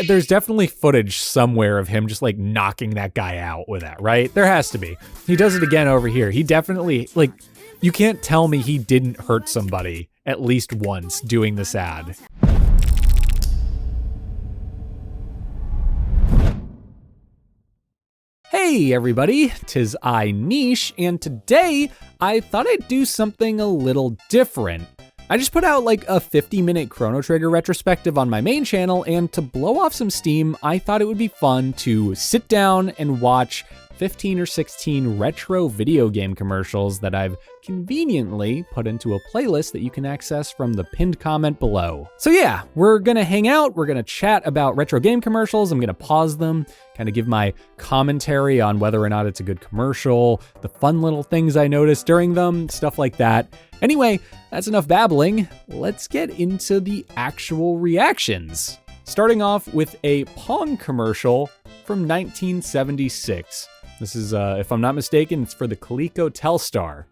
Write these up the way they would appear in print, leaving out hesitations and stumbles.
there's definitely footage somewhere of him just like knocking that guy out with that, right? There has to be. He does it again over here. He definitely, like, you can't tell me he didn't hurt somebody at least once doing this ad. Hey everybody, 'tis I, Niche, and today I thought I'd do something a little different. I just put out like a 50-minute Chrono Trigger retrospective on my main channel, and to blow off some steam, I thought it would be fun to sit down and watch 15 or 16 retro video game commercials that I've conveniently put into a playlist that you can access from the pinned comment below. So yeah, we're gonna hang out, we're gonna chat about retro game commercials, I'm gonna pause them, kind of give my commentary on whether or not it's a good commercial, the fun little things I noticed during them, stuff like that. Anyway, that's enough babbling, let's get into the actual reactions. Starting off with a Pong commercial from 1976. This is, if I'm not mistaken, it's for the Coleco Telstar.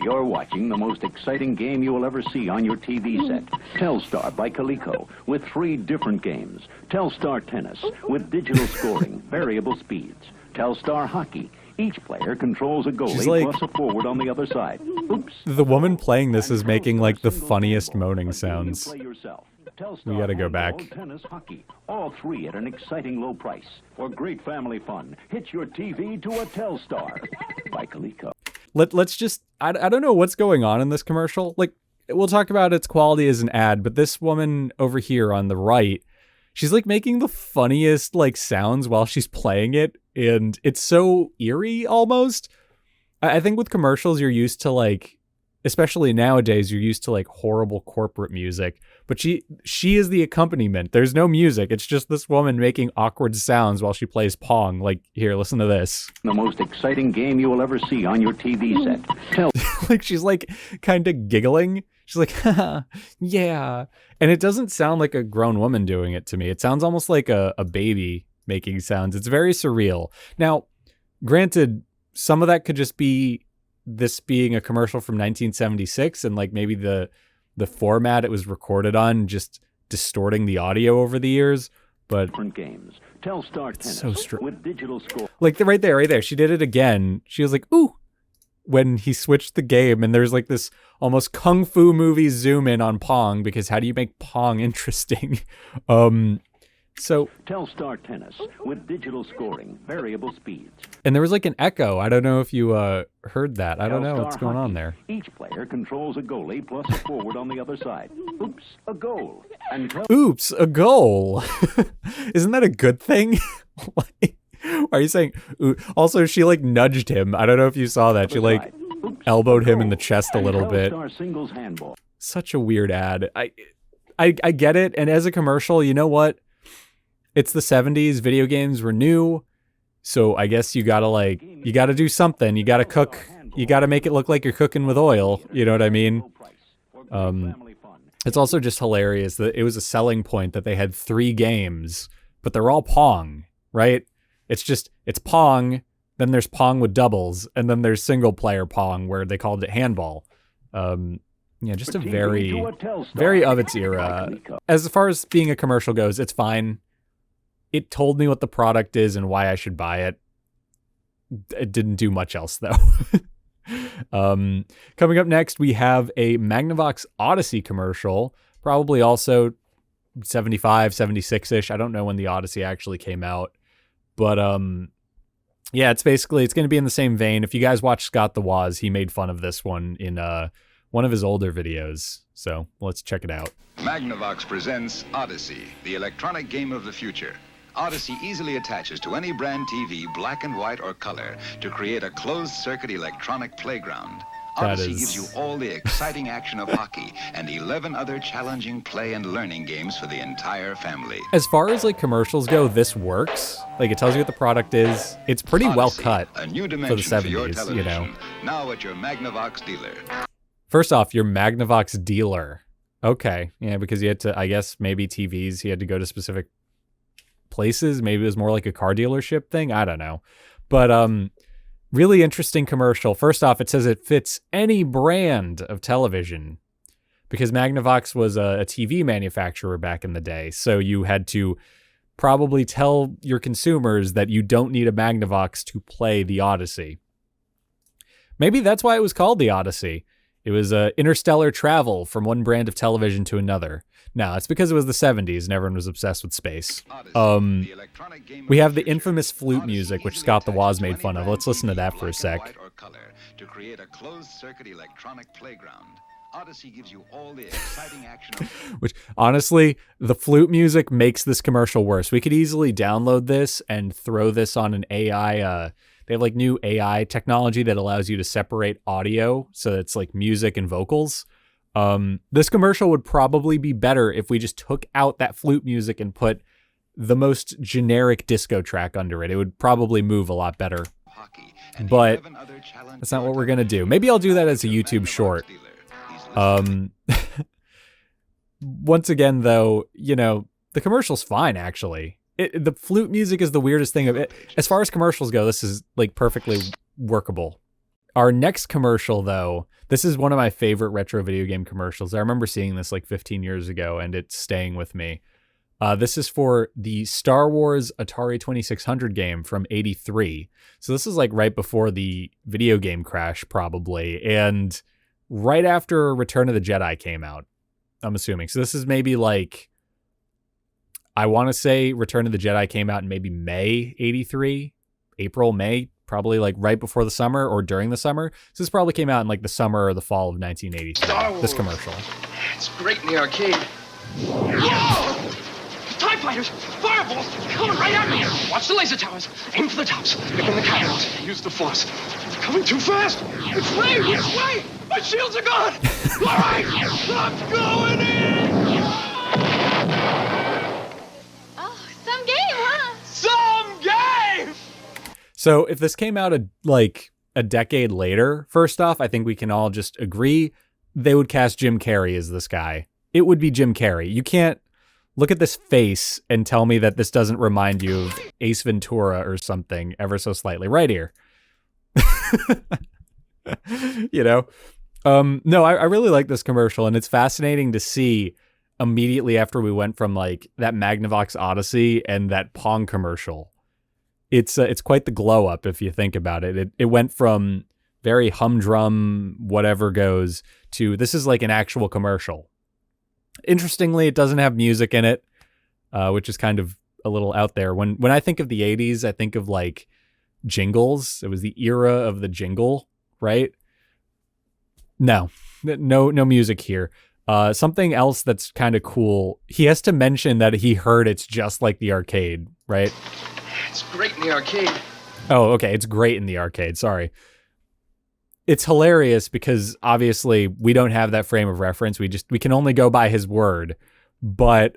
You're watching the most exciting game you will ever see on your TV set. Telstar by Coleco, with 3 different games. Telstar Tennis, with digital scoring, variable speeds. Telstar Hockey. Each player controls a goalie plus a forward on the other side. Oops. The woman playing this is making like the funniest moaning sounds. We gotta go back. Tennis, hockey, all 3 at an exciting low price. For great family fun, hit your TV to a Telstar by Coleco. Let's just, I don't know what's going on in this commercial. Like, we'll talk about its quality as an ad, but this woman over here on the right, she's like making the funniest like sounds while she's playing it. And it's so eerie almost. I think with commercials, you're used to like, especially nowadays, you're used to like horrible corporate music, but she is the accompaniment. There's no music. It's just this woman making awkward sounds while she plays Pong. Like, here, listen to this. The most exciting game you will ever see on your TV set. Like, she's like kind of giggling. She's like, haha, yeah. And it doesn't sound like a grown woman doing it to me. It sounds almost like a baby making sounds. It's very surreal. Now, granted, some of that could just be this being a commercial from 1976 and like maybe the format it was recorded on just distorting the audio over the years, but different games. Telstar Tennis so with digital score. Like right there. She did it again. She was like, ooh, when he switched the game, and there's like this almost kung fu movie zoom in on Pong, because how do you make Pong interesting? So Telstar Tennis with digital scoring, variable speeds. And there was like an echo. I don't know if you heard that. I don't know what's going on there. Each player controls a goalie plus a forward on the other side. Oops, a goal. And oops, a goal. Isn't that a good thing? Like, why are you saying? Ooh. Also, she like nudged him. I don't know if you saw that. She like elbowed him in the chest a little bit. Such a weird ad. I get it. And as a commercial, you know what? It's the 70s, video games were new, so I guess you gotta do something. You gotta cook, you gotta make it look like you're cooking with oil, you know what I mean? It's also just hilarious that it was a selling point that they had 3 games, but they're all Pong, right? It's Pong, then there's Pong with doubles, and then there's single player Pong where they called it handball. Yeah, just a very of its era. As far as being a commercial goes, it's fine. It told me what the product is and why I should buy it. It didn't do much else, though. Coming up next, we have a Magnavox Odyssey commercial, probably also 75, 76-ish. I don't know when the Odyssey actually came out. But yeah, it's going to be in the same vein. If you guys watch Scott the Woz, he made fun of this one in one of his older videos. So let's check it out. Magnavox presents Odyssey, the electronic game of the future. Odyssey easily attaches to any brand TV, black and white or color, to create a closed-circuit electronic playground. Odyssey gives you all the exciting action of hockey and 11 other challenging play and learning games for the entire family. As far as like commercials go, this works. Like, it tells you what the product is. It's pretty Odyssey, well cut a new for the dimension for your 70s, television. you know. Now at your Magnavox dealer. First off, your Magnavox dealer. Okay, yeah, because you had to, I guess maybe TVs, you had to go to specific places. Maybe it was more like a car dealership thing. I don't know. But really interesting commercial. First off, it says it fits any brand of television. because Magnavox was a TV manufacturer back in the day. So you had to probably tell your consumers that you don't need a Magnavox to play the Odyssey. Maybe that's why it was called the Odyssey. It was interstellar travel from one brand of television to another. No, it's because it was the 70s and everyone was obsessed with space. We have the infamous flute music, which Scott the Woz made fun of. Let's listen to that for a sec. To create a closed-circuit electronic playground, Odyssey gives you all the exciting action. Which, honestly, the flute music makes this commercial worse. We could easily download this and throw this on an AI. They have like new AI technology that allows you to separate audio, so it's like music and vocals. This commercial would probably be better if we just took out that flute music and put the most generic disco track under it. It would probably move a lot better. But that's not what we're going to do. Maybe I'll do that as a YouTube short. Once again, though, you know, the commercial's fine, actually. The flute music is the weirdest thing of it. As far as commercials go, this is like perfectly workable. Our next commercial, though, this is one of my favorite retro video game commercials. I remember seeing this like 15 years ago, and it's staying with me. This is for the Star Wars Atari 2600 game from '83. So this is like right before the video game crash, probably, and right after Return of the Jedi came out, I'm assuming. So this is maybe like, I want to say Return of the Jedi came out in maybe May '83, April, May, probably like right before the summer or during the summer. So this probably came out in like the summer or the fall of 1983, this commercial. It's great in the arcade. Whoa! TIE fighters! Fireballs! Coming right at me! Watch the laser towers. Aim for the tops. Pick in the capitals. Use the force. They're coming too fast! Which way? Which way? My shields are gone! All right! I'm going in! Oh, some game, huh? Some game! So if this came out a decade later, first off, I think we can all just agree they would cast Jim Carrey as this guy. It would be Jim Carrey. You can't look at this face and tell me that this doesn't remind you of Ace Ventura or something ever so slightly. Right here. You know? No, I really like this commercial, and it's fascinating to see immediately after we went from like that Magnavox Odyssey and that Pong commercial. It's quite the glow up if you think about it. It went from very humdrum, whatever goes, to this is like an actual commercial. Interestingly, it doesn't have music in it, which is kind of a little out there. When I think of the 80s, I think of like jingles. It was the era of the jingle, right? No music here. Something else that's kind of cool. He has to mention that he heard it's just like the arcade, right? It's great in the arcade. Oh, okay. It's great in the arcade. Sorry. It's hilarious because obviously we don't have that frame of reference. We can only go by his word. But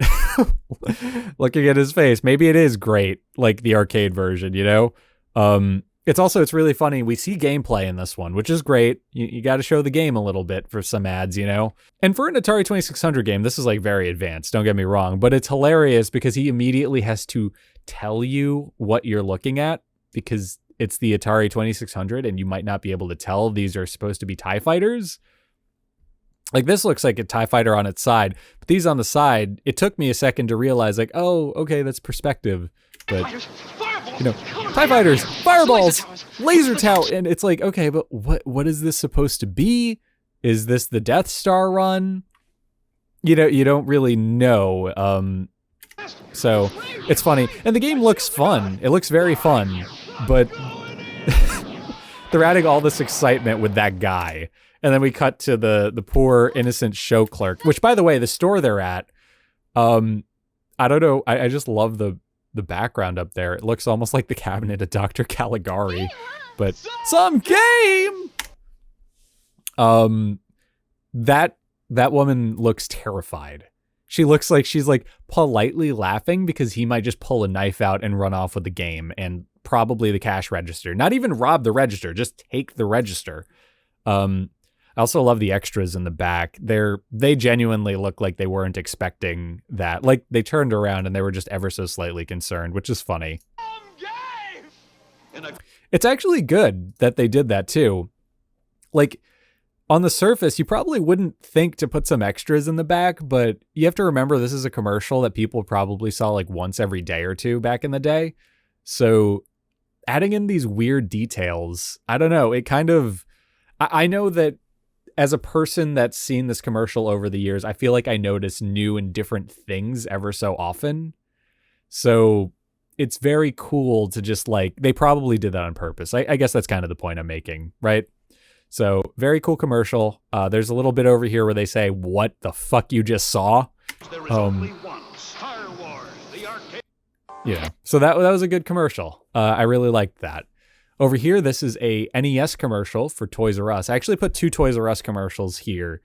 looking at his face, maybe it is great, like the arcade version, you know? It's really funny. We see gameplay in this one, which is great. You got to show the game a little bit for some ads, you know? And for an Atari 2600 game, this is like very advanced, don't get me wrong, but it's hilarious because he immediately has to tell you what you're looking at because it's the Atari 2600 and you might not be able to tell these are supposed to be TIE fighters. Like this looks like a TIE fighter on its side, but these on the side, it took me a second to realize like, oh, okay, that's perspective. But, you know, TIE fighters, fireballs, laser tower. And it's like, okay, but what is this supposed to be? Is this the Death Star run? You know, you don't really know. So it's funny. And the game looks fun. It looks very fun, but they're adding all this excitement with that guy. And then we cut to the poor innocent show clerk, which by the way, the store they're at, I don't know. I just love the background up there. It looks almost like the cabinet of Dr. Caligari, but some game. That woman looks terrified. She looks like she's like politely laughing because he might just pull a knife out and run off with the game and probably the cash register. Not even rob the register, just take the register. I also love the extras in the back. They genuinely look like they weren't expecting that. Like they turned around and they were just ever so slightly concerned, which is funny. It's actually good that they did that too. Like on the surface, you probably wouldn't think to put some extras in the back, but you have to remember this is a commercial that people probably saw like once every day or two back in the day. So adding in these weird details, I don't know, it kind of, I know that as a person that's seen this commercial over the years, I feel like I notice new and different things ever so often. So it's very cool to just like, they probably did that on purpose. I guess that's kind of the point I'm making, right? So very cool commercial. There's a little bit over here where they say, "What the fuck you just saw?" There is only one Star Wars, the arcade. Yeah. So that was a good commercial. I really liked that. Over here, this is a NES commercial for Toys R Us. I actually put 2 Toys R Us commercials here,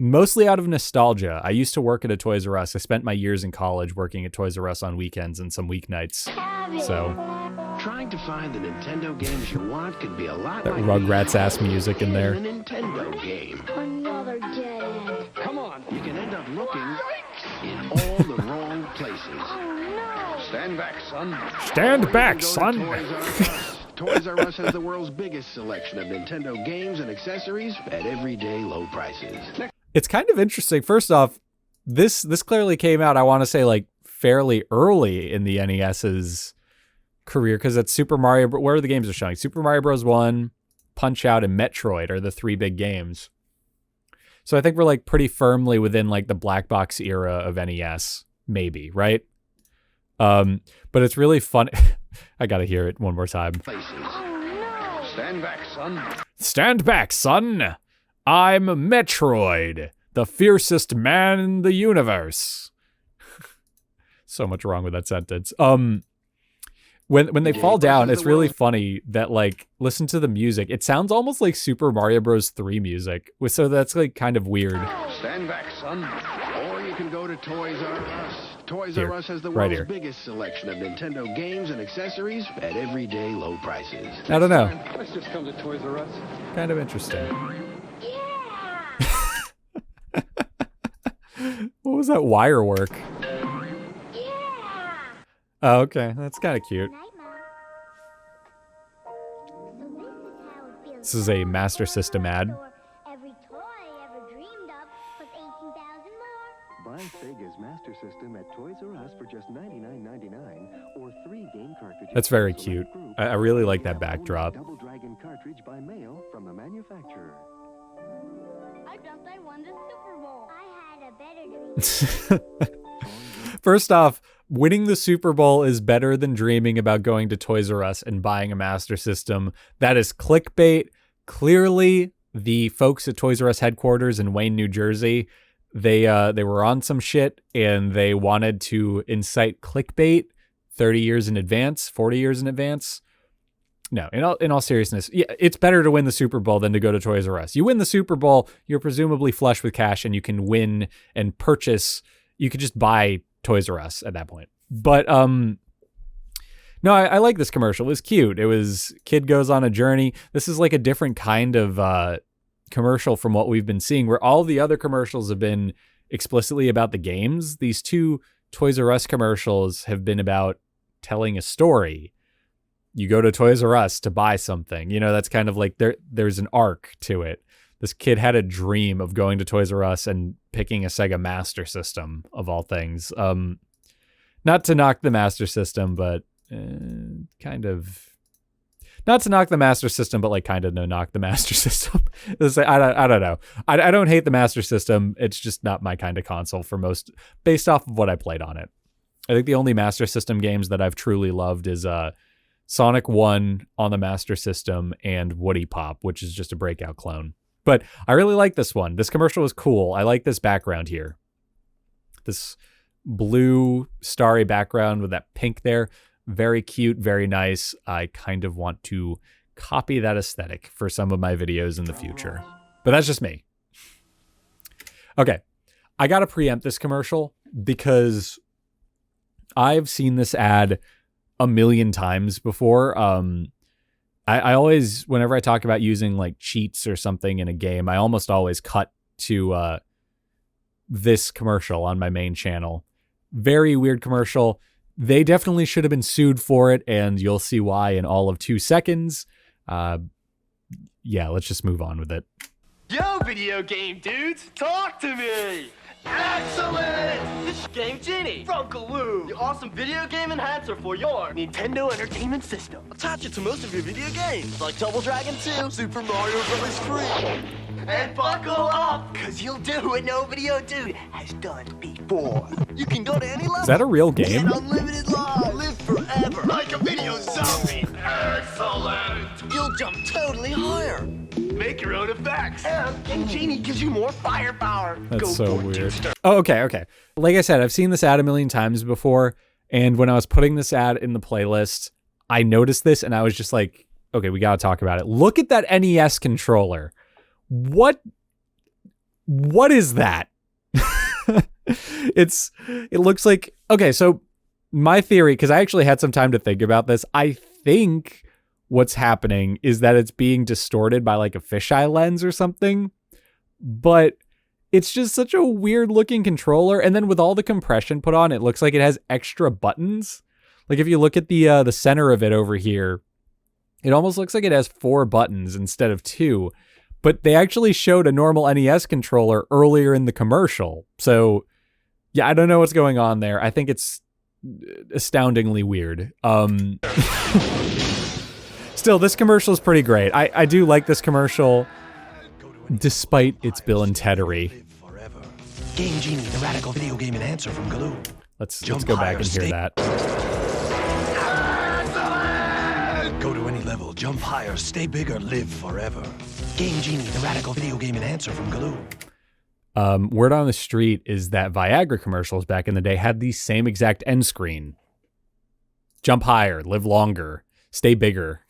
mostly out of nostalgia. I used to work at a Toys R Us. I spent my years in college working at Toys R Us on weekends and some weeknights. So trying to find the Nintendo games you want could be a lot that like Rugrats ass music in there. a Nintendo game. Another dead end. Come on, you can end up looking in all the wrong places. Oh Stand back, son. Stand back, Go to son. Toys R Us. Toys R Us has the world's biggest selection of Nintendo games and accessories at everyday low prices. It's kind of interesting. First off, this clearly came out, I want to say, like fairly early in the NES's career, because it's Super Mario. Where are the games are showing? Super Mario Bros. 1, Punch-Out, and Metroid are the 3 big games. So I think we're like pretty firmly within like the black box era of NES, maybe, right? But it's really fun. I gotta hear it one more time. Stand back, son. Stand back, son. I'm Metroid, the fiercest man in the universe. So much wrong with that sentence. When they fall down, it's really funny that, like, listen to the music. It sounds almost like Super Mario Bros. 3 music. So that's like kind of weird. Stand back, son. Or you can go to Toys R Us. Toys Here, R Us has the right world's here. biggest selection of Nintendo games and accessories at everyday low prices. I don't know. Let's just come to Toys R Us. Kind of interesting. What was that wire work? Oh, okay. That's kind of cute. This is a Master System ad. Every toy ever dreamed of was 18,000 more. Buy Sega's Master System at Toys R Us for just $99.99 or 3 game cartridges. That's very cute. I really like that backdrop. Double Dragon cartridge by mail from the manufacturer. I dreamt I won the Super Bowl. I had a better dream. First off, winning the Super Bowl is better than dreaming about going to Toys R Us and buying a Master System. That is clickbait. Clearly, the folks at Toys R Us headquarters in Wayne, New Jersey, they were on some shit and they wanted to incite clickbait 30 years in advance, 40 years in advance. No, in all seriousness, yeah, it's better to win the Super Bowl than to go to Toys R Us. You win the Super Bowl, you're presumably flush with cash and you can win and purchase. You could just buy Toys R Us at that point. But no, I like this commercial. It was cute. It was kid goes on a journey. This is like a different kind of commercial from what we've been seeing, where all the other commercials have been explicitly about the games. These 2 Toys R Us commercials have been about telling a story. You go to Toys R Us to buy something. You know, that's kind of like there's an arc to it. This kid had a dream of going to Toys R Us and picking a Sega Master System, of all things. Not to knock the Master System, but kind of... Not to knock the Master System, but like kind of no knock the Master System. I don't know. I don't hate the Master System. It's just not my kind of console for most, based off of what I played on it. I think the only Master System games that I've truly loved is Sonic 1 on the Master System and Woody Pop, which is just a breakout clone. But I really like this one. This commercial was cool. I like this background here. This blue starry background with that pink there. Very cute, very nice. I kind of want to copy that aesthetic for some of my videos in the future. But that's just me. Okay. I got to preempt this commercial because I've seen this ad a million times before. I always, whenever I talk about using like cheats or something in a game, I almost always cut to this commercial on my main channel. Very weird commercial. They definitely should have been sued for it, and you'll see why in all of 2 seconds. yeah, let's just move on with it. Yo, video game dudes, talk to me! Excellent! This is Game Genie from Galoo, the awesome video game enhancer for your Nintendo Entertainment System. Attach it to most of your video games, like Double Dragon 2, Super Mario Bros. 3. And buckle up, cause you'll do what no video dude has done before. You can go to any level. Is that a real game? Get unlimited lives. Live forever. Like a video zombie. Excellent! You'll jump totally higher. Make your own effects. And Game Genie gives you more firepower. That's so weird. Oh, okay. Like I said, I've seen this ad a million times before, and when I was putting this ad in the playlist, I noticed this, and I was just like, okay, we gotta talk about it. Look at that NES controller. What is that? It looks like, okay, so my theory, because I actually had some time to think about this, I think what's happening is that it's being distorted by like a fisheye lens or something, but it's just such a weird looking controller. And then with all the compression put on, it looks like it has extra buttons. Like if you look at the center of it over here, it almost looks like it has 4 buttons instead of 2, but they actually showed a normal NES controller earlier in the commercial. So yeah, I don't know what's going on there. I think it's astoundingly weird. Still, this commercial is pretty great. I do like this commercial, despite its Bill and Teddery. Game Genie, the radical video game enhancer from Galoo. Let's go back and hear that. Go to any level, jump higher, stay bigger, live forever. Game Genie, the radical video game enhancer from Galoo. Word on the street is that Viagra commercials back in the day had the same exact end screen. Jump higher, live longer, stay bigger.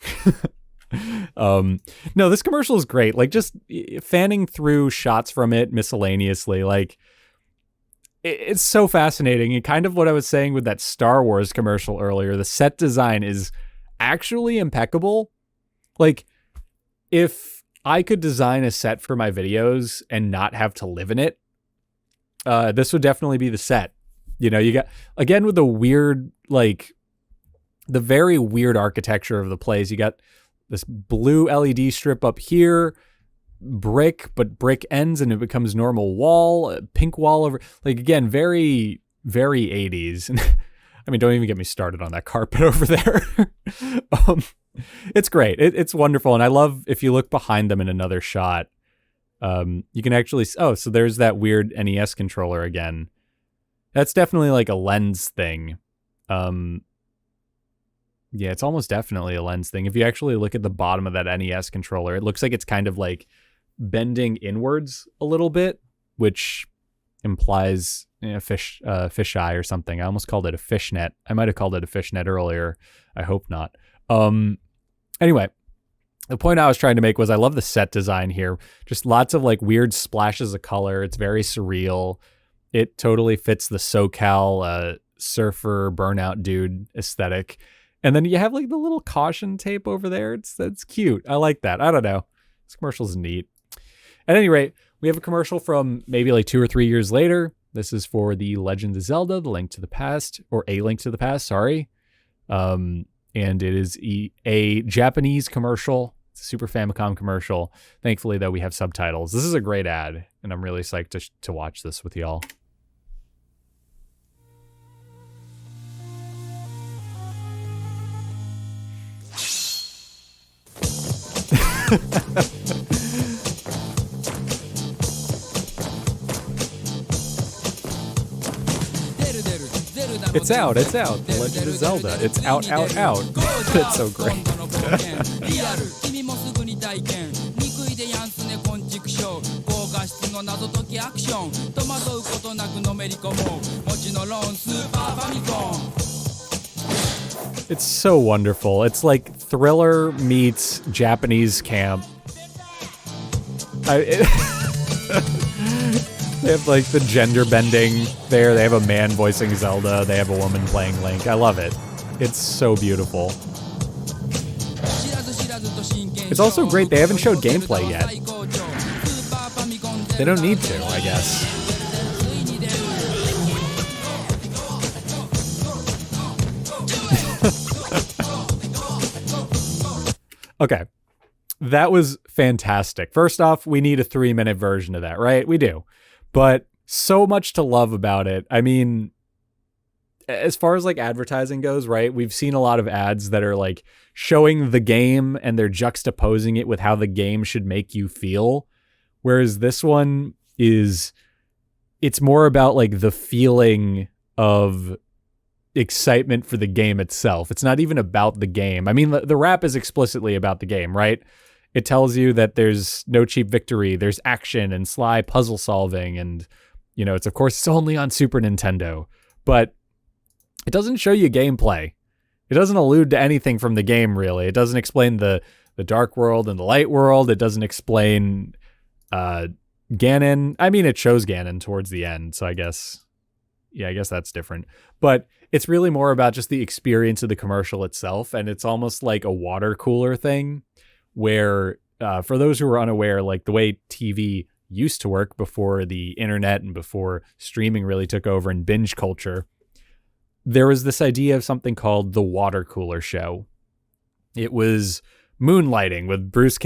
No, this commercial is great. Like just fanning through shots from it miscellaneously. Like it's so fascinating. And kind of what I was saying with that Star Wars commercial earlier, the set design is actually impeccable. Like if I could design a set for my videos and not have to live in it, this would definitely be the set. You know, you got, again, with the weird, like the very weird architecture of the place, you got this blue LED strip up here, brick, but brick ends and it becomes normal wall, pink wall over, like, again, very, very 80s. I mean, don't even get me started on that carpet over there. It's great. It's wonderful. And I love, if you look behind them in another shot, you can actually, so there's that weird NES controller again. That's definitely like a lens thing. Yeah, it's almost definitely a lens thing. If you actually look at the bottom of that NES controller, it looks like it's kind of like bending inwards a little bit, which implies fish eye or something. I almost called it a fishnet. I might have called it a fishnet earlier. I hope not. Anyway, the point I was trying to make was I love the set design here. Just lots of like weird splashes of color. It's very surreal. It totally fits the SoCal surfer burnout dude aesthetic. And then you have like the little caution tape over there. That's cute. I like that. I don't know. This commercial's neat. At any rate, we have a commercial from maybe like 2 or 3 years later. This is for The Legend of Zelda, The Link to the Past, or A Link to the Past, sorry. And it is a Japanese commercial. It's a Super Famicom commercial. Thankfully, though, we have subtitles. This is a great ad, and I'm really psyched to watch this with y'all. It's out. The Legend of Zelda. It's out. That's so great. It's so wonderful. It's like Thriller meets Japanese camp. They have like the gender bending there. They have a man voicing Zelda. They have a woman playing Link. I love it. It's so beautiful. It's also great. They haven't showed gameplay yet. They don't need to, I guess. Okay. that was fantastic. First off, we need a 3-minute version of that, right? We do. But so much to love about it. I mean, as far as like advertising goes, right? We've seen a lot of ads that are like showing the game and they're juxtaposing it with how the game should make you feel. Whereas this one it's more about like the feeling of excitement for the game itself. It's not even about the game. I mean, the rap is explicitly about the game, right? It tells you that there's no cheap victory. There's action and sly puzzle solving. And, you know, it's only on Super Nintendo, but it doesn't show you gameplay. It doesn't allude to anything from the game, really. It doesn't explain the dark world and the light world. It doesn't explain Ganon. I mean, it shows Ganon towards the end, so I guess that's different. But it's really more about just the experience of the commercial itself, and it's almost like a water cooler thing where, for those who are unaware, like the way TV used to work before the internet and before streaming really took over and binge culture, there was this idea of something called the water cooler show. It was moonlighting with Bruce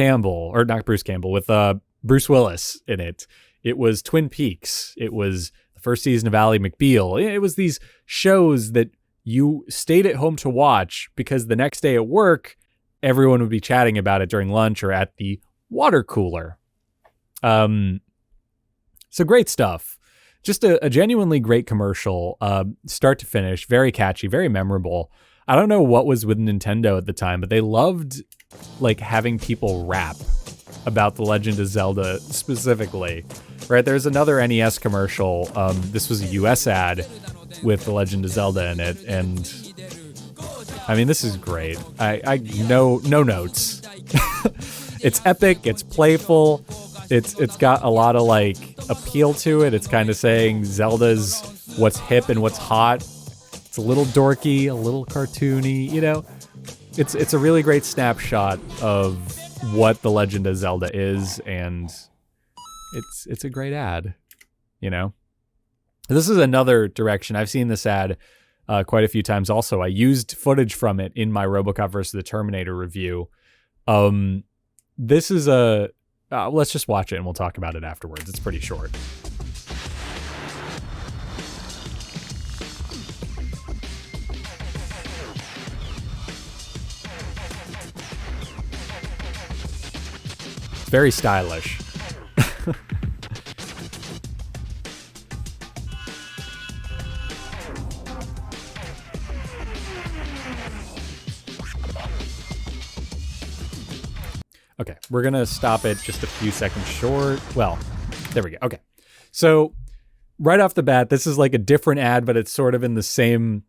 Willis in it. It was Twin Peaks. It was the first season of Ally McBeal. It was these shows that you stayed at home to watch because the next day at work, everyone would be chatting about it during lunch or at the water cooler. So great stuff. Just a genuinely great commercial, start to finish, very catchy, very memorable. I don't know what was with Nintendo at the time, but they loved like having people rap about The Legend of Zelda specifically, right? There's another NES commercial. This was a US ad with The Legend of Zelda in it. And I mean, this is great. I no notes. It's epic. It's playful. It's got a lot of like appeal to it. It's kind of saying Zelda's what's hip and what's hot. It's a little dorky, a little cartoony, you know. It's a really great snapshot of what The Legend of Zelda is, and it's a great ad, you know. This is another direction. I've seen this ad quite a few times also. I used footage from it in my RoboCop vs. the Terminator review. This is a let's just watch it and we'll talk about it afterwards. It's pretty short. Very stylish. Okay, we're going to stop it just a few seconds short. Well, there we go. Okay. So right off the bat, this is like a different ad, but it's sort of in the same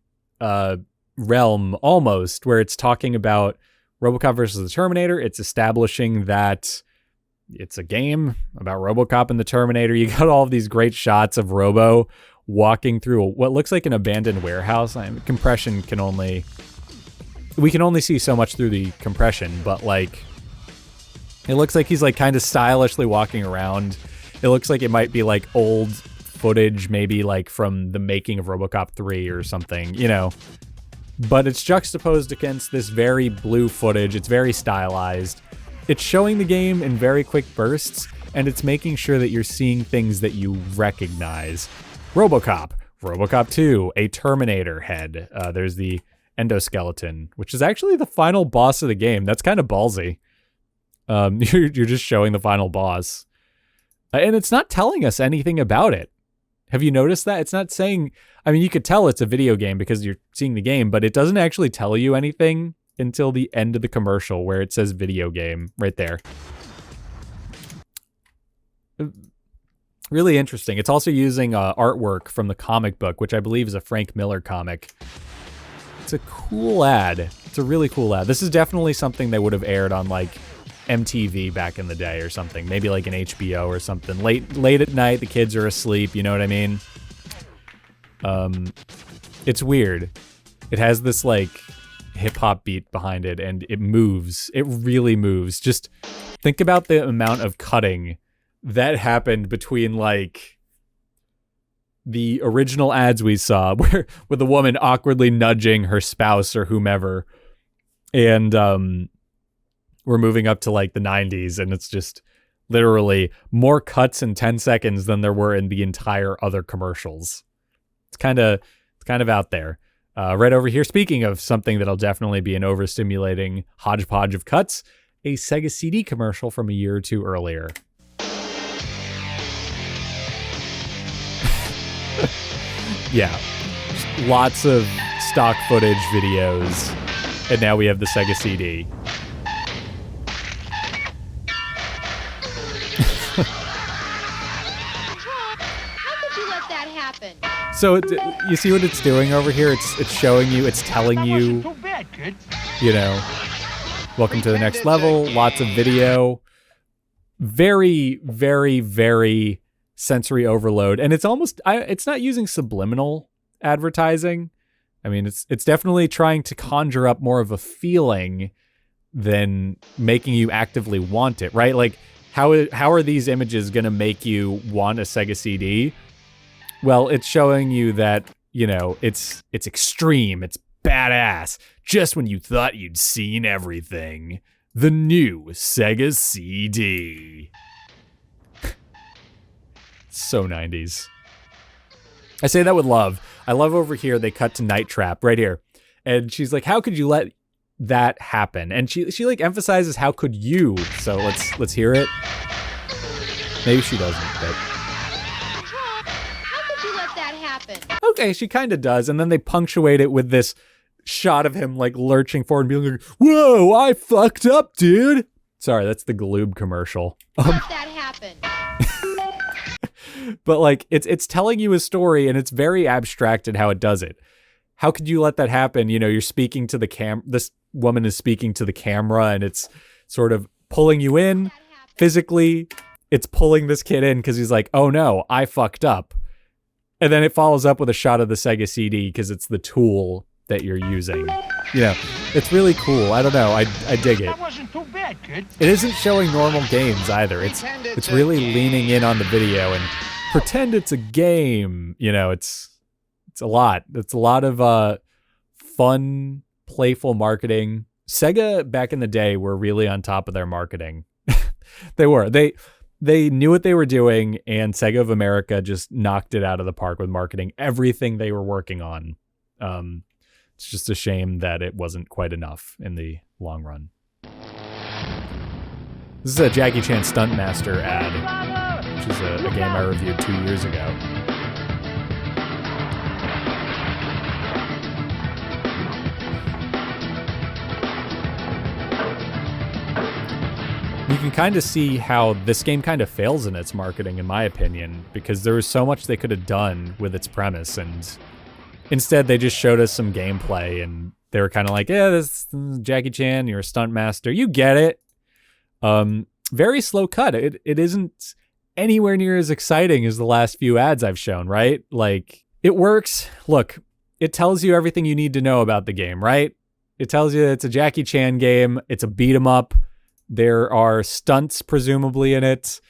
realm almost, where it's talking about RoboCop versus the Terminator. It's establishing that it's a game about RoboCop and the Terminator. You got all of these great shots of Robo walking through what looks like an abandoned warehouse. Compression we can only see so much through the compression, but like, it looks like he's like kind of stylishly walking around. It looks like it might be like old footage, maybe like from the making of RoboCop 3 or something, you know. But it's juxtaposed against this very blue footage. It's very stylized. It's showing the game in very quick bursts, and it's making sure that you're seeing things that you recognize. RoboCop, RoboCop 2, a Terminator head. There's the endoskeleton, which is actually the final boss of the game. That's kind of ballsy. You're just showing the final boss. And it's not telling us anything about it. Have you noticed that? It's not saying, I mean, you could tell it's a video game because you're seeing the game, but it doesn't actually tell you anything until the end of the commercial where it says video game right there. Really interesting. It's also using artwork from the comic book, which I believe is a Frank Miller comic. It's a cool ad. It's a really cool ad. This is definitely something they would have aired on like MTV back in the day or something. Maybe like an HBO or something. Late at night, the kids are asleep, you know what I mean? It's weird. It has this like hip hop beat behind it and it moves. It really moves. Just think about the amount of cutting that happened between like the original ads we saw where with the woman awkwardly nudging her spouse or whomever, and we're moving up to like the 90s, and it's just literally more cuts in 10 seconds than there were in the entire other commercials. It's kind of out there. Right over here, speaking of something that'll definitely be an overstimulating hodgepodge of cuts, a Sega CD commercial from a year or two earlier. Yeah, lots of stock footage videos, and now we have the Sega CD. How could you let that happen? So you see what it's doing over here? It's showing you, it's telling you, you know, welcome to the next level, lots of video, very, very, very sensory overload. And it's almost, it's not using subliminal advertising. I mean, it's definitely trying to conjure up more of a feeling than making you actively want it, right? Like, how are these images going to make you want a Sega CD? Well, it's showing you that, you know, it's extreme, it's badass. Just when you thought you'd seen everything, the new Sega CD. So 90s. I say that with love. I love over here, they cut to Night Trap right here. And she's like, how could you let that happen? And she like emphasizes, how could you? So let's hear it. Maybe she doesn't, but How could you let that happen? okay, she kind of does. And then they punctuate it with this shot of him like lurching forward and being like, whoa, I fucked up, dude. Sorry, that's the Gloob commercial. Let that happen. But like it's telling you a story, and it's very abstract in how it does it. How could you let that happen? You know, you're speaking to the this woman is speaking to the camera, and it's sort of pulling you in physically. It's pulling this kid in because he's like, oh no, I fucked up. And then it follows up with a shot of the Sega CD because it's the tool that you're using. You know, it's really cool. I don't know. I dig it. That wasn't too bad, kid. It isn't showing normal games either. It's really leaning in on the video and pretend it's a game. You know, it's a lot. It's a lot of fun, playful marketing. Sega back in the day were really on top of their marketing. They were. They knew what they were doing, and Sega of America just knocked it out of the park with marketing everything they were working on. It's just a shame that it wasn't quite enough in the long run. This is a Jackie Chan Stunt Master ad, which is a game I reviewed 2 years ago. You can kind of see how this game kind of fails in its marketing, in my opinion, because there was so much they could have done with its premise, and instead they just showed us some gameplay, and they were kind of like, yeah, this is Jackie Chan, you're a stunt master, you get it. Very slow cut. It isn't anywhere near as exciting as the last few ads I've shown, right? Like, it works. Look, it tells you everything you need to know about the game, right? It tells you it's a Jackie Chan game, it's a beat 'em up. There are stunts presumably in it,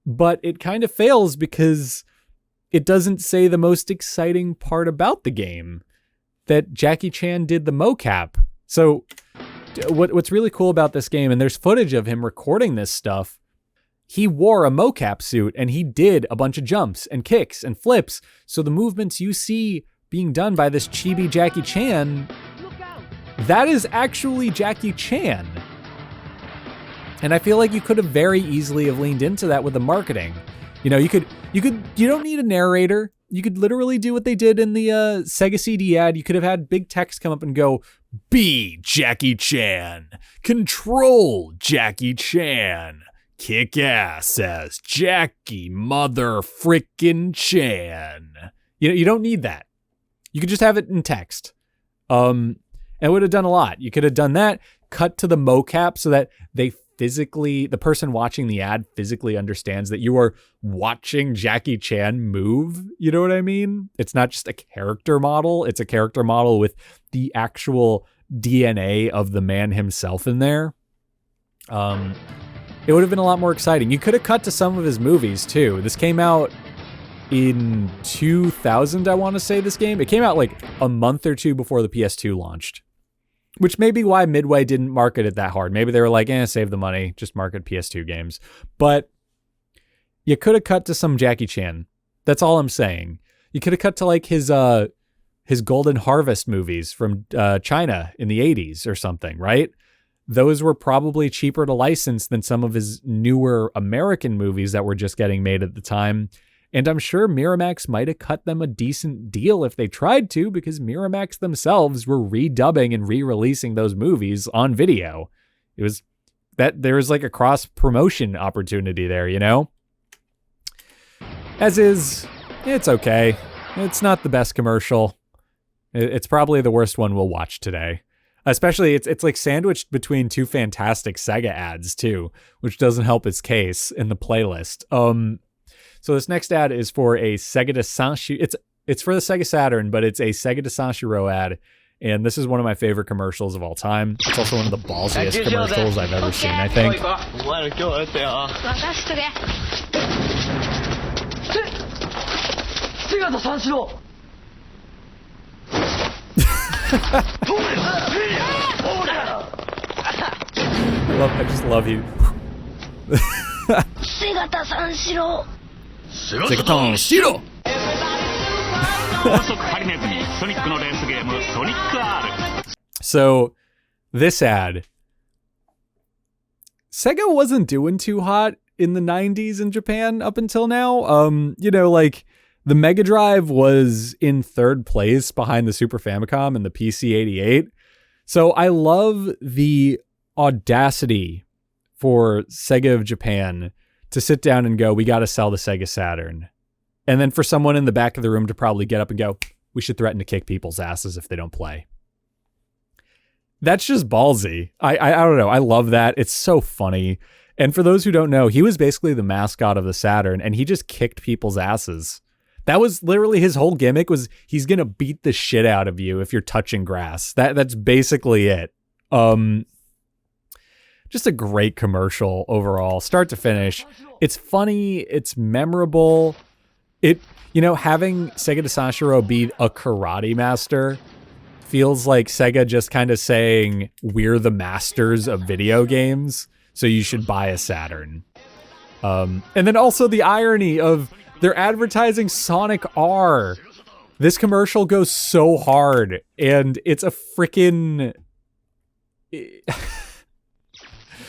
but it kind of fails because it doesn't say the most exciting part about the game, that Jackie Chan did the mocap. So what's really cool about this game, and there's footage of him recording this stuff, he wore a mocap suit and he did a bunch of jumps and kicks and flips. So the movements you see being done by this chibi Jackie Chan, that is actually Jackie Chan. And I feel like you could have very easily have leaned into that with the marketing. You know, you don't need a narrator. You could literally do what they did in the Sega CD ad. You could have had big text come up and go, be Jackie Chan, control Jackie Chan, kick ass as Jackie mother frickin' Chan. You know, you don't need that. You could just have it in text. And it would have done a lot. You could have done that, cut to the mocap so that the person watching the ad physically understands that you are watching Jackie Chan move. You know what I mean? It's not just a character model. It's a character model with the actual DNA of the man himself in there. It would have been a lot more exciting. You could have cut to some of his movies too. This came out in 2000, I want to say, this game. It came out like a month or two before the PS2 launched. which may be why Midway didn't market it that hard. Maybe they were like, save the money, just market PS2 games. But you could have cut to some Jackie Chan. That's all I'm saying. You could have cut to like his Golden Harvest movies from China in the 80s or something, right? Those were probably cheaper to license than some of his newer American movies that were just getting made at the time. And I'm sure Miramax might have cut them a decent deal if they tried to, because Miramax themselves were redubbing and re-releasing those movies on video. It was that there was like a cross-promotion opportunity there, you know? As is, it's okay. It's not the best commercial. It's probably the worst one we'll watch today. Especially, it's like sandwiched between two fantastic Sega ads too, which doesn't help its case in the playlist. So this next ad is for a Sega de Sanshiro. It's for the Sega Saturn, but it's a Sega de Sanshiro ad, and this is one of my favorite commercials of all time. It's also one of the ballsiest commercials I've ever seen, I think. I just love you. So, this ad. Sega wasn't doing too hot in the 90s in Japan up until now. You know, like the Mega Drive was in third place behind the Super Famicom and the PC-88. So I love the audacity for Sega of Japan to sit down and go, we got to sell the Sega Saturn. And then for someone in the back of the room to probably get up and go, we should threaten to kick people's asses if they don't play. That's just ballsy. I don't know. I love that. It's so funny. And for those who don't know, he was basically the mascot of the Saturn, and he just kicked people's asses. That was literally his whole gimmick, was he's going to beat the shit out of you if you're touching grass. That's basically it. Just a great commercial overall, start to finish. It's funny. It's memorable. Having Sega de Sanshiro be a karate master feels like Sega just kind of saying, we're the masters of video games, so you should buy a Saturn. And then also the irony of they're advertising Sonic R. This commercial goes so hard, and it's a freaking...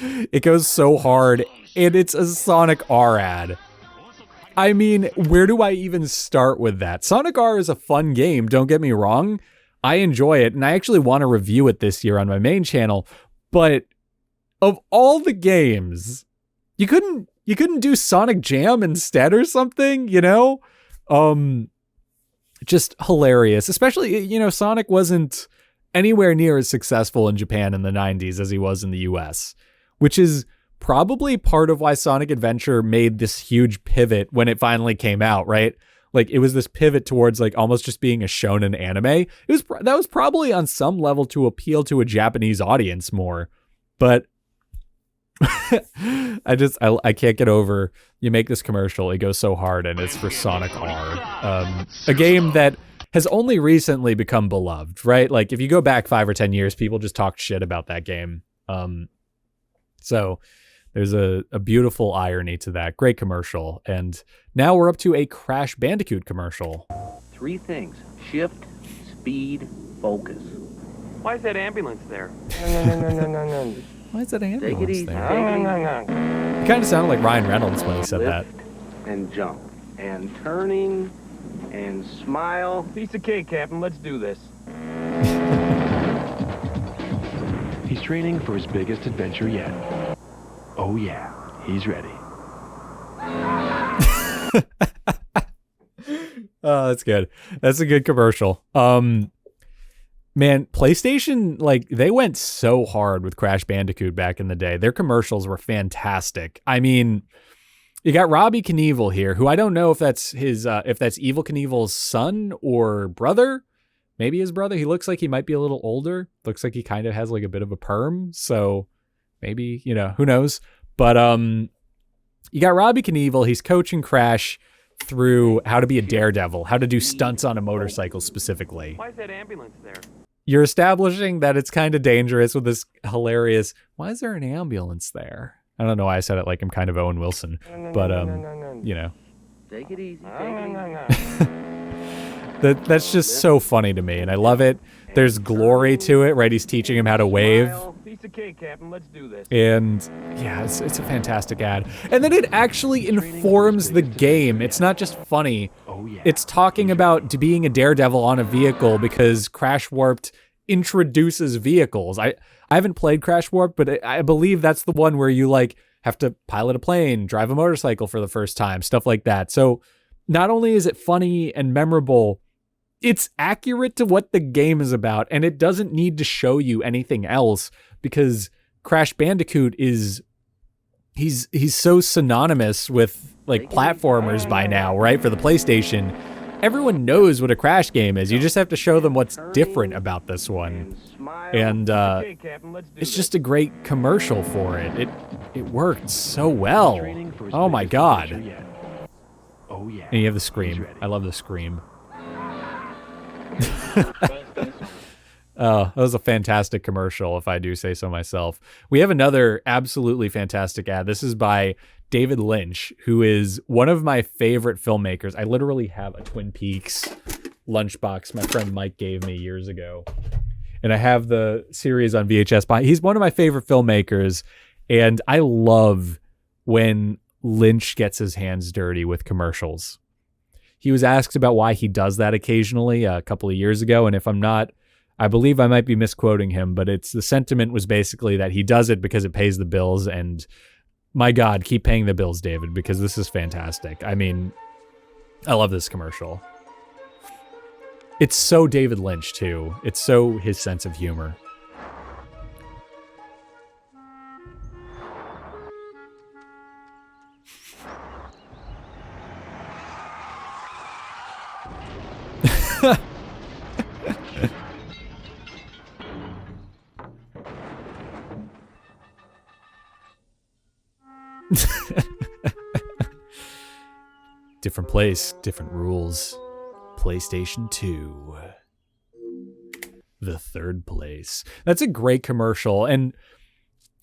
It goes so hard, and it's a Sonic R ad. I mean, where do I even start with that? Sonic R is a fun game, don't get me wrong. I enjoy it, and I actually want to review it this year on my main channel, but of all the games, you couldn't do Sonic Jam instead or something, you know? Just hilarious. Especially, Sonic wasn't anywhere near as successful in Japan in the 90s as he was in the US, which is probably part of why Sonic Adventure made this huge pivot when it finally came out, right? Like, it was this pivot towards like almost just being a shonen anime. That was probably on some level to appeal to a Japanese audience more, but I can't get over, you make this commercial, it goes so hard, and it's for Sonic R, a game that has only recently become beloved, right? Like, if you go back 5 or 10 years, people just talked shit about that game. So there's a beautiful irony to that. Great commercial. And now we're up to a Crash Bandicoot commercial. 3 things: shift, speed, focus. Why is that ambulance there? No. Why is that ambulance Take it easy. there? Take it easy. He kind of sounded like Ryan Reynolds when he said that. And jump. And turning. And smile. Piece of cake, Captain. Let's do this. He's training for his biggest adventure yet. Oh yeah, he's ready. Oh, that's good. That's a good commercial. Man, PlayStation, like, they went so hard with Crash Bandicoot back in the day. Their commercials were fantastic. I mean, you got Robbie Knievel here, who I don't know if that's if that's Evel Knievel's son or brother. Maybe his brother. He looks like he might be a little older. Looks like he kind of has like a bit of a perm. So maybe, who knows? But you got Robbie Knievel. He's coaching Crash through how to be a daredevil, how to do stunts on a motorcycle specifically. Why is that ambulance there? you're establishing that it's kind of dangerous with this hilarious, why is there an ambulance there? I don't know why I said it like I'm kind of Owen Wilson, but you know. Take it easy. Take it easy. That's just so funny to me, and I love it. There's glory to it, right? He's teaching him how to wave. Piece of cake, Captain. Let's do this. And yeah, it's a fantastic ad. And then it actually informs the game. It's not just funny. It's talking about being a daredevil on a vehicle because Crash Warped introduces vehicles. I haven't played Crash Warped, but I believe that's the one where you like have to pilot a plane, drive a motorcycle for the first time, stuff like that. So not only is it funny and memorable, it's accurate to what the game is about, and it doesn't need to show you anything else because Crash Bandicoot is he's so synonymous with like platformers by now, right? For the PlayStation, everyone knows what a Crash game is. You just have to show them what's different about this one. And it's just a great commercial for it. It worked so well. Oh my god. And you have the scream. I love the scream. Oh, that was a fantastic commercial, if I do say so myself. We have another absolutely fantastic ad. This is by David Lynch, who is one of my favorite filmmakers. I literally have a Twin Peaks lunchbox my friend Mike gave me years ago. And I have the series on VHS. He's one of my favorite filmmakers, and I love when Lynch gets his hands dirty with commercials. He was asked about why he does that occasionally a couple of years ago, and if I'm not, I believe I might be misquoting him, but the sentiment was basically that he does it because it pays the bills, and my God, keep paying the bills, David, because this is fantastic. I mean, I love this commercial. It's so David Lynch, too. It's so his sense of humor. Different place, different rules. PlayStation 2. The third place. That's a great commercial. And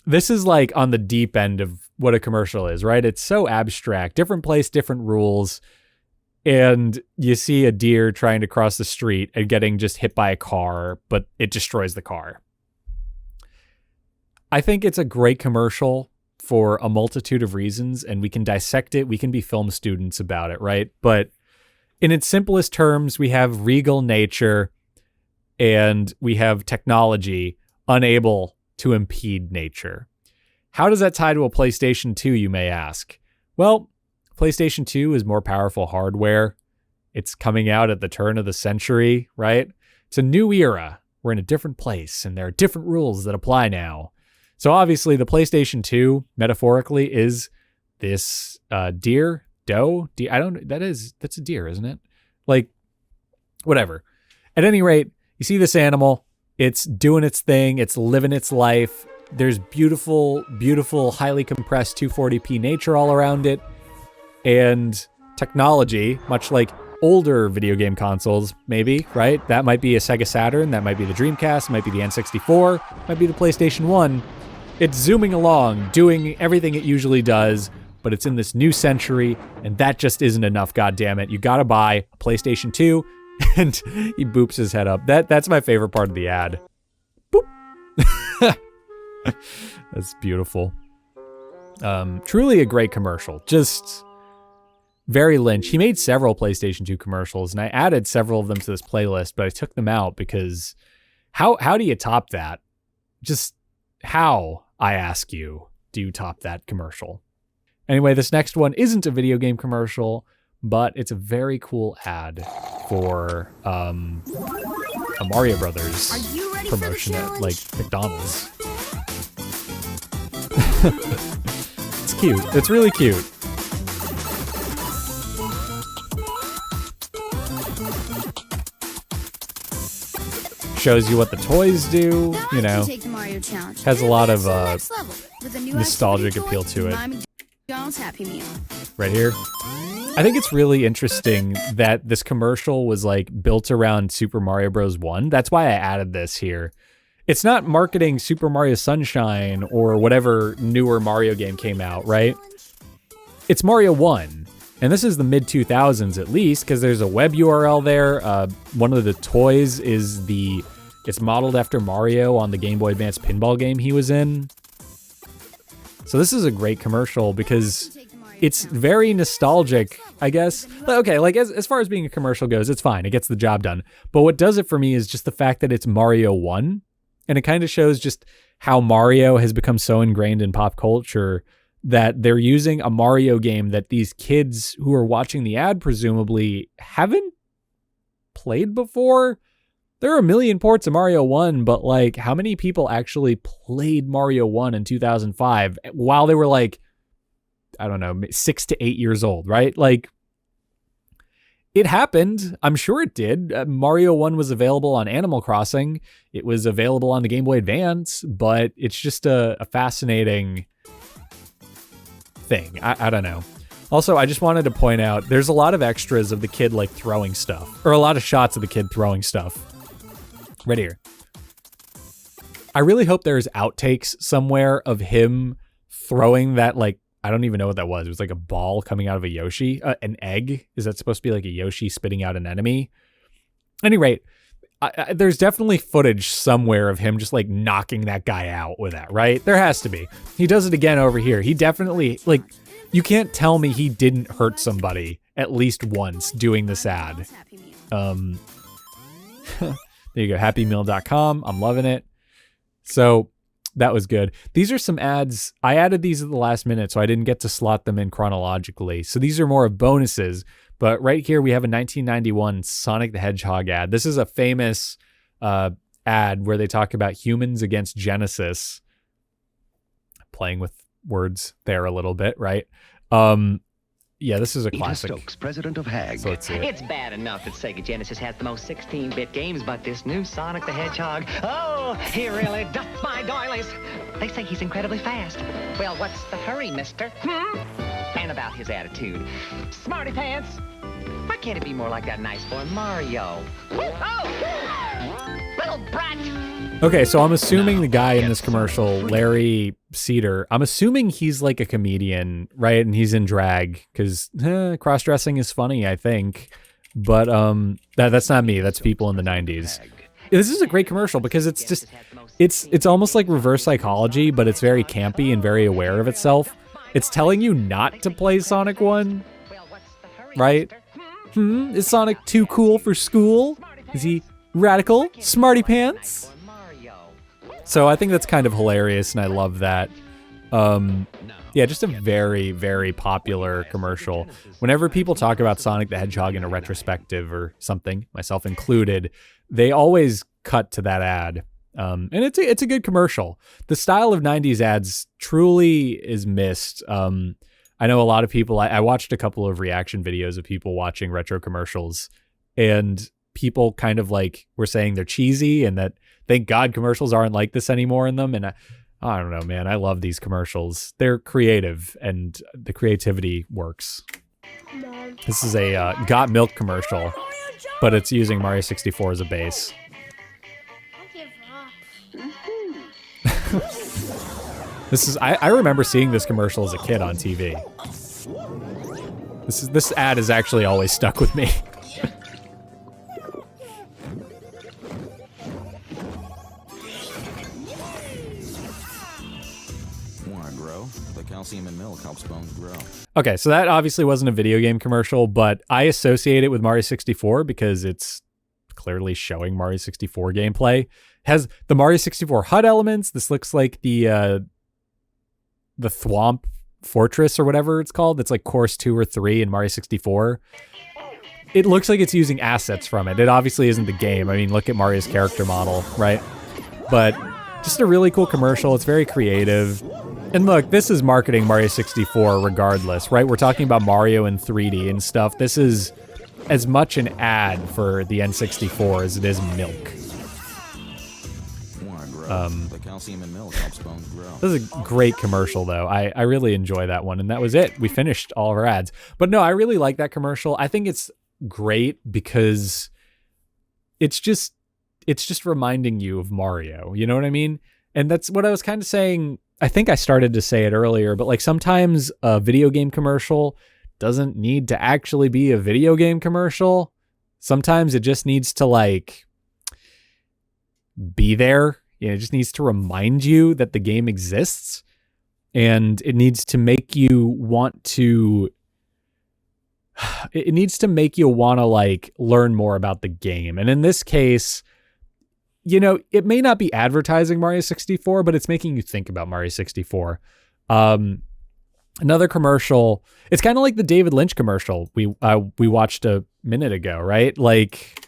this is like on the deep end of what a commercial is, right? It's so abstract. Different place, different rules. And you see a deer trying to cross the street and getting just hit by a car, but it destroys the car. I think it's a great commercial for a multitude of reasons, and we can dissect it. We can be film students about it, right? But in its simplest terms, we have regal nature and we have technology unable to impede nature. How does that tie to a PlayStation 2, you may ask? Well, PlayStation 2 is more powerful hardware. It's coming out at the turn of the century, right? It's a new era. We're in a different place, and there are different rules that apply now. So obviously the PlayStation 2, metaphorically, is this deer. That's a deer, isn't it? Like, whatever. At any rate, you see this animal, it's doing its thing, it's living its life. There's beautiful, beautiful, highly compressed 240p nature all around it. And technology, much like older video game consoles, maybe, right? That might be a Sega Saturn, that might be the Dreamcast, might be the N64, might be the PlayStation 1. It's zooming along, doing everything it usually does, but it's in this new century, and that just isn't enough, goddammit. You gotta buy a PlayStation 2, and he boops his head up. That's my favorite part of the ad. Boop. That's beautiful. Truly a great commercial. Just very Lynch. He made several PlayStation 2 commercials, and I added several of them to this playlist, but I took them out because how do you top that? Just how, I ask you, do you top that commercial? Anyway, this next one isn't a video game commercial, but it's a very cool ad for a Mario Brothers promotion at like McDonald's. It's cute. It's really cute. Shows you what the toys do, you know. Has a lot of nostalgic appeal to it. Right here. I think it's really interesting that this commercial was like built around Super Mario Bros. 1. That's why I added this here. It's not marketing Super Mario Sunshine or whatever newer Mario game came out, right? It's Mario 1. And this is the mid-2000s at least, because there's a web URL there. One of the toys is it's modeled after Mario on the Game Boy Advance pinball game he was in. So this is a great commercial because it's very nostalgic, I guess. Okay, like as far as being a commercial goes, it's fine. It gets the job done. But what does it for me is just the fact that it's Mario 1. And it kind of shows just how Mario has become so ingrained in pop culture that they're using a Mario game that these kids who are watching the ad presumably haven't played before. There are a million ports of Mario 1, but like how many people actually played Mario 1 in 2005 while they were like, I don't know, 6 to 8 years old, right? Like, it happened. I'm sure it did. Mario 1 was available on Animal Crossing. It was available on the Game Boy Advance, but it's just a fascinating thing. I don't know. Also, I just wanted to point out, there's a lot of extras of the kid like throwing stuff, or a lot of shots of the kid throwing stuff. Right here. I really hope there's outtakes somewhere of him throwing that, like, I don't even know what that was. It was like a ball coming out of a Yoshi, an egg. Is that supposed to be like a Yoshi spitting out an enemy? At any rate, there's definitely footage somewhere of him just like knocking that guy out with that, right? There has to be. He does it again over here. He definitely, like, you can't tell me he didn't hurt somebody at least once doing this ad. There you go, happymeal.com. I'm loving it. So that was good. These are some ads. I added these at the last minute, so I didn't get to slot them in chronologically. So these are more of bonuses. But right here, we have a 1991 Sonic the Hedgehog ad. This is a famous ad where they talk about humans against Genesis. Playing with words there a little bit, right? Yeah, this is a classic. Stokes, president of HAG. So let's see it. It's bad enough that Sega Genesis has the most 16-bit games, but this new Sonic the Hedgehog, oh, he really ducked my doilies. They say he's incredibly fast. Well, what's the hurry, mister? And about his attitude. Smarty pants. Why can't it be more like that nice boy Mario? Oh! Little brat! Okay, so I'm assuming the guy in this commercial, Larry Cedar, I'm assuming he's like a comedian, right? And he's in drag because cross-dressing is funny, I think. But that's not me. That's people in the 90s. This is a great commercial because it's just, it's almost like reverse psychology, but it's very campy and very aware of itself. It's telling you not to play Sonic 1, right? Is Sonic too cool for school? Is he radical? Smarty pants? So I think that's kind of hilarious, and I love that. Yeah, just a very, very popular commercial. Whenever people talk about Sonic the Hedgehog in a retrospective or something, myself included, they always cut to that ad. And it's a good commercial. The style of 90s ads truly is missed. I know a lot of people, I watched a couple of reaction videos of people watching retro commercials, and people kind of like were saying they're cheesy and that thank God commercials aren't like this anymore in them. And I don't know, man, I love these commercials. They're creative and the creativity works. This is a Got Milk commercial, but it's using Mario 64 as a base. This is I remember seeing this commercial as a kid on TV. This ad has actually always stuck with me. Want to grow? The calcium in milk helps bones grow. Okay, so that obviously wasn't a video game commercial, but I associate it with Mario 64 because it's clearly showing Mario 64 gameplay. It has the Mario 64 HUD elements. This looks like the Thwomp Fortress or whatever it's called. It's like Course 2 or 3 in Mario 64. It looks like it's using assets from it. It obviously isn't the game. I mean, look at Mario's character model, right? But just a really cool commercial. It's very creative. And look, this is marketing Mario 64 regardless, right? We're talking about Mario in 3D and stuff. This is as much an ad for the N64 as it is milk. calcium in milk helps bones grow. This is a great commercial, though. I really enjoy that one. And that was it. We finished all of our ads. But no, I really like that commercial. I think it's great because it's just reminding you of Mario. You know what I mean? And that's what I was kind of saying. I think I started to say it earlier, but like sometimes a video game commercial doesn't need to actually be a video game commercial. Sometimes it just needs to like be there. You know, it just needs to remind you that the game exists, and it needs to make you want to like learn more about the game. And in this case, you know, it may not be advertising Mario 64, but it's making you think about Mario 64. Another commercial, it's kind of like the David Lynch commercial we watched a minute ago, right? Like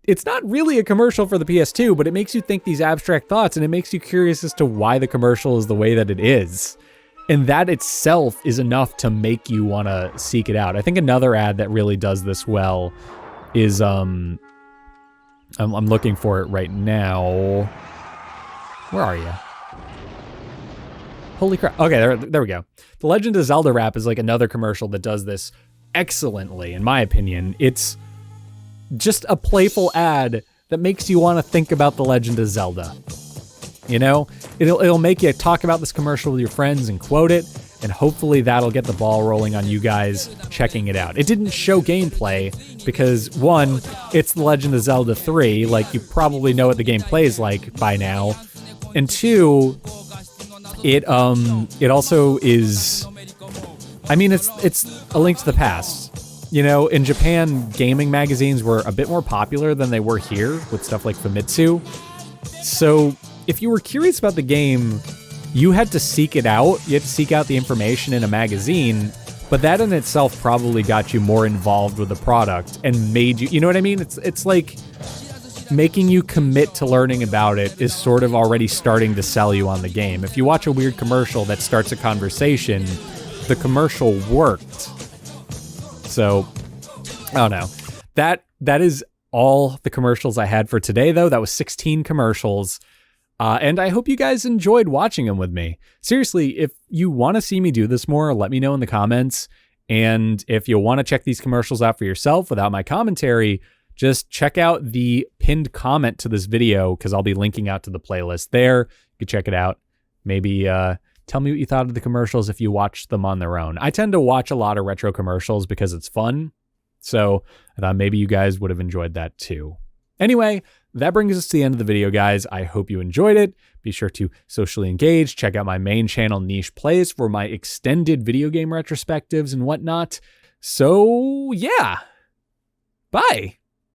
it's not really a commercial for the PS2, but it makes you think these abstract thoughts, and it makes you curious as to why the commercial is the way that it is. And that itself is enough to make you want to seek it out. I think another ad that really does this well is I'm looking for it right now. Where are you? Holy crap. Okay, there we go. The Legend of Zelda rap is like another commercial that does this excellently, in my opinion. It's just a playful ad that makes you want to think about The Legend of Zelda. You know, it'll make you talk about this commercial with your friends and quote it, and hopefully that'll get the ball rolling on you guys checking it out. It didn't show gameplay because, one, it's The Legend of Zelda 3, like you probably know what the gameplay is like by now, and two, it also is, I mean, it's a link to the past. You know, in Japan, gaming magazines were a bit more popular than they were here with stuff like Famitsu. So if you were curious about the game, you had to seek it out. You had to seek out the information in a magazine, but that in itself probably got you more involved with the product and made you know what I mean? It's like making you commit to learning about it is sort of already starting to sell you on the game. If you watch a weird commercial that starts a conversation, the commercial worked. So, I don't know. That is all the commercials I had for today, though. That was 16 commercials. And I hope you guys enjoyed watching them with me. Seriously, if you want to see me do this more, let me know in the comments. And if you want to check these commercials out for yourself without my commentary, just check out the pinned comment to this video because I'll be linking out to the playlist there. You can check it out. Maybe tell me what you thought of the commercials if you watched them on their own. I tend to watch a lot of retro commercials because it's fun. So I thought maybe you guys would have enjoyed that too. Anyway, that brings us to the end of the video, guys. I hope you enjoyed it. Be sure to socially engage. Check out my main channel, Niche Plays, for my extended video game retrospectives and whatnot. So yeah, bye.